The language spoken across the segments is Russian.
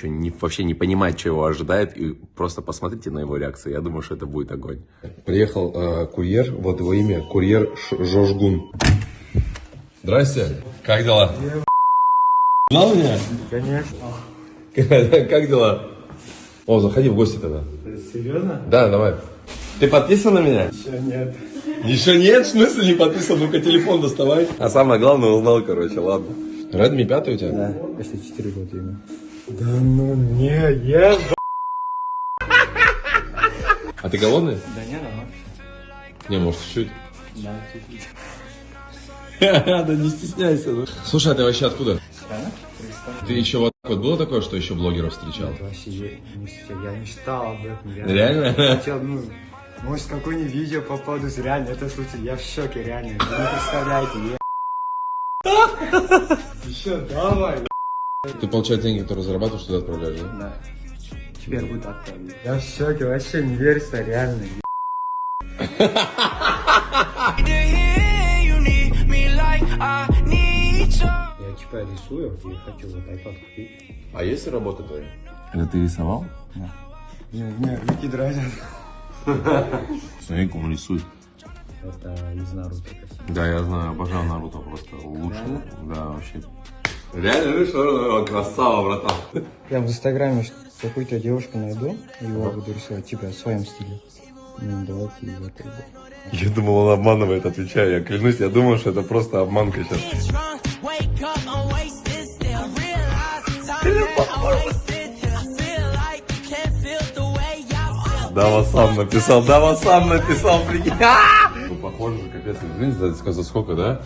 вообще не понимает, что его ожидает, и просто посмотрите на его реакцию, я думаю, что это будет огонь. Приехал курьер, вот его имя, курьер Жожгун. Здрасте, как дела? Знал меня? Конечно. Как дела? О, заходи в гости тогда. Серьезно? Да, давай. Ты подписан на меня? Еще нет. Еще нет? В смысле не подписан? Ну-ка телефон доставай. А самое главное узнал, короче, ладно. Redmi 5 у тебя? Да, почти 4 года ему. Да ну не, я... А ты голодный? Да не, нормально. Не, может, чуть-чуть. Да, чуть-чуть. Да не стесняйся. Слушай, а ты вообще откуда? Страна? Ты еще вот так вот было такое, что еще блогеров встречал? Это вообще, я мечтал об этом. Реально? Хотел, может, какое-нибудь видео попадусь, реально, это случай, я в шоке, реально. Вы не представляете, Еще давай. Ты получаешь деньги, которые зарабатываешь, туда отправляешь, да? Да. Теперь буду отправлять. Я в шоке, вообще не верится, реально. Я типа рисую и хочу вот iPad купить. А есть работа твоя? Это ты рисовал? Да. Не, руки дрожат. Смотри, как он рисует. Это из Наруто. Да, я знаю, обожаю Наруто просто. Лучше. Да, вообще. Реально, что красава, братан. Я в Инстаграме какую-то девушку найду, его буду рисовать, типа в своем стиле. Ну, давайте и это. Я думал, он обманывает, отвечаю. Я клянусь, я думал, что это просто обманка сейчас. Дава сам написал, прикинь. Ну, похоже, капец, извините, за сколько, да?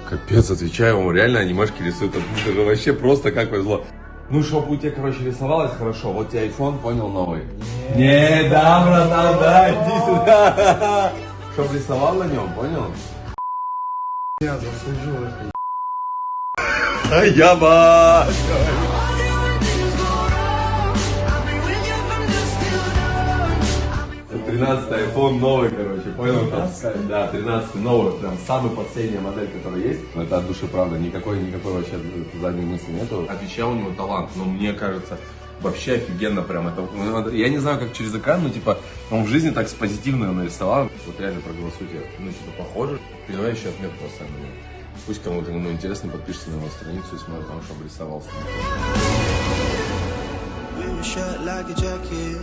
Капец, отвечаю ему, реально анимешки рисуют. Это же вообще просто как повезло. Ну, чтоб у тебя, короче, рисовалось хорошо, вот тебе iPhone, понял, новый. Не, да, братан, да, иди сюда. Чтоб рисовал на нем, понял? Я заслужил это. А я ба! 13 iPhone новый, короче, понял? Да, 13 новый, прям самый последняя модель, которая есть. Это от души правда, никакой вообще задней мысли нету. Отвечал у него талант, но мне кажется, вообще офигенно прям. Это, я не знаю, как через экран, но типа он в жизни так с позитивно нарисовал. Вот реально проголосуйте, ну типа похоже. Передавай еще отметку поставим на него. Пусть кому-то интересно, подпишется на его страницу и смотрит, он что обрисовался. You shut like a jacket.